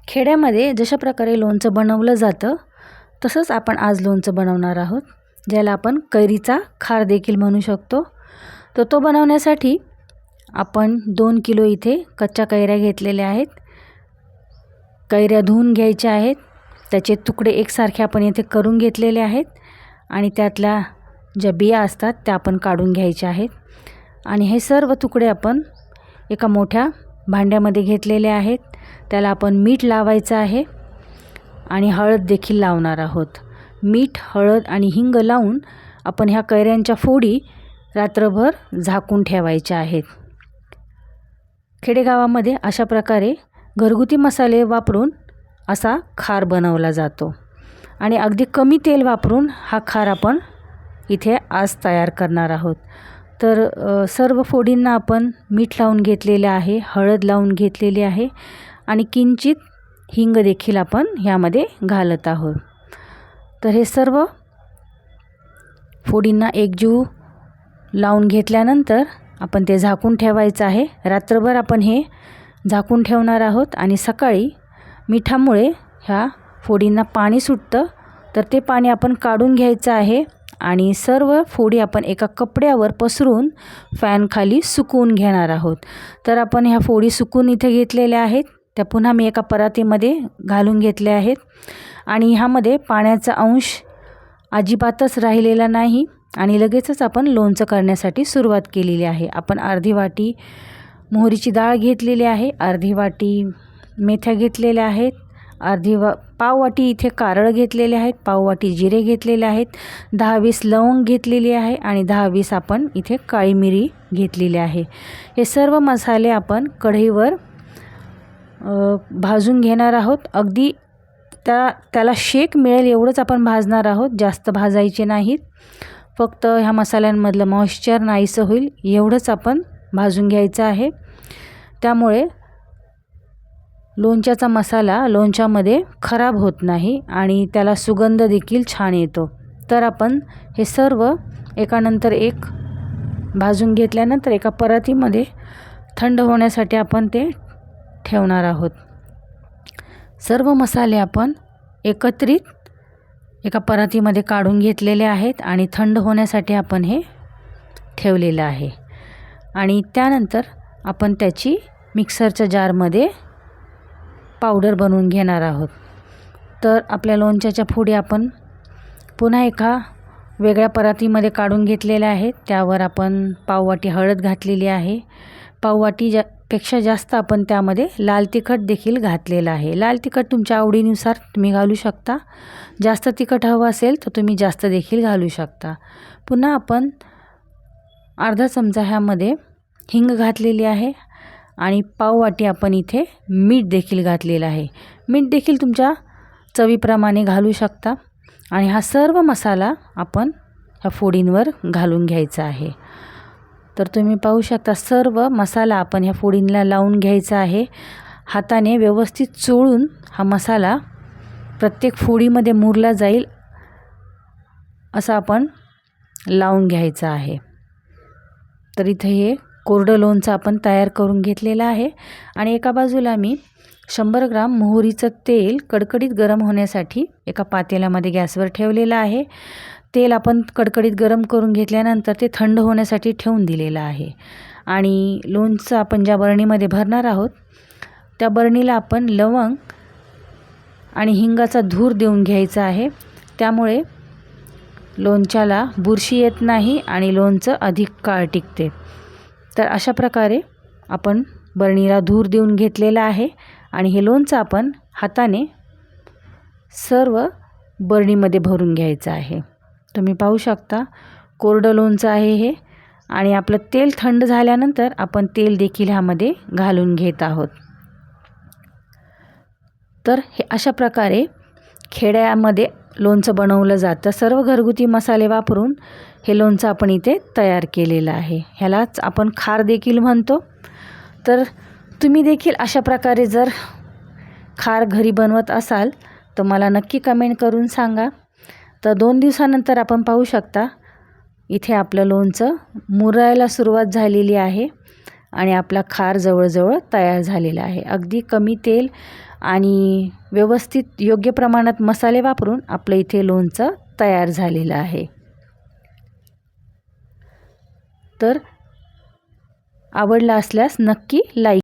खेड्यामध्ये जशा प्रकारे लोणचं बनवलं जातं तसंच आपण आज लोणचं बनवणार आहोत, ज्याला आपण कैरीचा खार देखील म्हणू शकतो. तर तो बनवण्यासाठी आपण 2 किलो इथे कच्च्या कैऱ्या घेतलेल्या आहेत. कैऱ्या धुवून घ्यायच्या आहेत. त्याचे तुकडे एकसारखे आपण इथे करून घेतलेले आहेत आणि त्यातल्या ज्या बिया असतात त्या आपण काढून घ्यायच्या आहेत. आणि हे सर्व तुकडे आपण एका मोठ्या भांड्यामध्ये घेतलेले आहेत. त्याला आपण मीठ लावायचं आहे आणि हळद देखील लावणार आहोत. मीठ, हळद आणि हिंग लावून आपण ह्या कैऱ्यांच्या फोडी रात्रभर झाकून ठेवायच्या आहेत. खेडेगावामध्ये अशा प्रकारे घरगुती मसाले वापरून असा खार बनवला जातो आणि अगदी कमी तेल वापरून हा खार आपण इथे आज तयार करणार आहोत. तर सर्व फोडींना आपण मीठ लावून घेतलेले आहे, हळद लावून घेतलेली आहे आणि किंचित हिंग देखील आपण ह्यामध्ये घालत आहोत. तर हे सर्व फोडींना एकजीव लावून घेतल्यानंतर आपण ते झाकून ठेवायचं आहे. रात्रभर आपण हे झाकून ठेवणार आहोत आणि सकाळी मिठामुळे ह्या फोडींना पाणी सुटतं, तर ते पाणी आपण काढून घ्यायचं आहे आणि सर्व फोडी आपण एका कपड्यावर पसरून फॅनखाली सुकवून घेणार आहोत. तर आपण ह्या फोडी सुकून इथे घेतलेल्या आहेत. त्या पुन्हा मी एका परातीमध्ये घालून घेतल्या आहेत आणि ह्यामध्ये पाण्याचा अंश अजिबातच राहिलेला नाही आणि लगेचच आपण लोणचं करण्यासाठी सुरुवात केलेली आहे. आपण अर्धी वाटी मोहरीची डाळ घेतलेली आहे, अर्धी वाटी मेथ्या घेतलेल्या आहेत, पाव वाटी इथे कारळ घेतलेले आहेत, पाव वाटी जिरे घेतलेले आहेत, 10-20 लवंग घेतलेली आहे आणि 10-20 आपण इथे काळी मिरी घेतलेली आहे. हे सर्व मसाले आपण कढईवर भाजून घेणार आहोत. अगदी त्याला शेक मिळेल एवढंच आपण भाजणार आहोत, जास्त भाजायचे नाहीत. फक्त ह्या मसाल्यांमधलं मॉइश्चर नाहीसं होईल एवढंच आपण भाजून घ्यायचं आहे. त्यामुळे लोणच्याचा मसाला लोणच्यामध्ये खराब होत नाही आणि त्याला सुगंध देखील छान येतो. तर आपण हे सर्व एकानंतर एक भाजून घेतल्यानंतर एका परातीमध्ये थंड होण्यासाठी आपण ते ठेवणार आहोत. सर्व मसाले आपण एकत्रित एका परातीमध्ये काढून घेतलेले आहेत आणि थंड होण्यासाठी आपण हे ठेवलेलं आहे. आणि त्यानंतर आपण त्याची मिक्सरच्या जारमध्ये पावडर बनवून घेणार आहोत. तर आपल्या लोणच्याच्या फोडी आपण पुन्हा एका वेगळ्या परातीमध्ये काढून घेतलेल्या आहेत. त्यावर आपण पाववाटी हळद घातलेली आहे. पाववाटी पेक्षा जास्त आपण त्यामध्ये लाल तिखट देखील घातलेलं आहे. लाल तिखट तुमच्या आवडीनुसार तुम्ही घालू शकता. जास्त तिखट हवं असेल तर तुम्ही जास्त देखील घालू शकता. पुन्हा आपण अर्धा चमचा ह्यामध्ये हिंग घातलेली आहे आणि पाववाटी आपण इथे मीठ देखील घातलेलं आहे. मीठ देखील तुमच्या चवीप्रमाणे घालू शकता आणि हा सर्व मसाला आपण ह्या फोडींवर घालून घ्यायचा आहे. तर तुम्ही पाहू शकता सर्व मसाला आपण ह्या फोडींना लावून घ्यायचा आहे. हाताने व्यवस्थित चोळून हा मसाला प्रत्येक फोडीमध्ये मुरला जाईल असं आपण लावून घ्यायचं आहे. तर इथे हे कोरडं लोणचं आपण तयार करून घेतलेलं आहे आणि एका बाजूला मी 100 ग्राम मोहरीचं तेल कडकडीत गरम होण्यासाठी एका पातेल्यामध्ये गॅसवर ठेवलेलं आहे. तेल आपण कडकडीत गरम करून घेतल्यानंतर ते थंड होण्यासाठी ठेवून दिलेलं आहे आणि लोणचं आपण ज्या बरणीमध्ये भरणार आहोत त्या बरणीला आपण लवंग आणि हिंगाचा धूर देऊन घ्यायचा आहे. त्यामुळे लोणच्याला बुरशी येत नाही आणि लोणचं अधिक काळ टिकते. तर अशा प्रकारे आपण बरणीला धूर देऊन घेतलेला आहे आणि हे लोणचं आपण हाताने सर्व बरणीमध्ये भरून घ्यायचं आहे. तुम्ही पाहू शकता कोरडं लोणचं आहे हे आणि आपलं तेल थंड झाल्यानंतर आपण तेल देखील ह्यामध्ये घालून घेत आहोत. तर हे अशा प्रकारे खेड्यामध्ये लोणचं बनवलं जातं. सर्व घरगुती मसाले वापरून हे लोणचं आपण इथे तयार केलेलं आहे. ह्यालाच आपण खार देखील म्हणतो. तर तुम्ही देखील अशा प्रकारे जर खार घरी बनवत असाल तर मला नक्की कमेंट करून सांगा. तर 2 दिवसानंतर आपण पाहू शकता इथे आपलं लोणचं मुरायला सुरुवात झालेली आहे आणि आपला खार जवळजवळ तयार झालेला आहे. अगदी कमी तेल आणि व्यवस्थित योग्य प्रमाणात मसाले वापरून आपलं इथे लोणचं तयार झालेलं आहे. तर आवडला असल्यास नक्की लाईक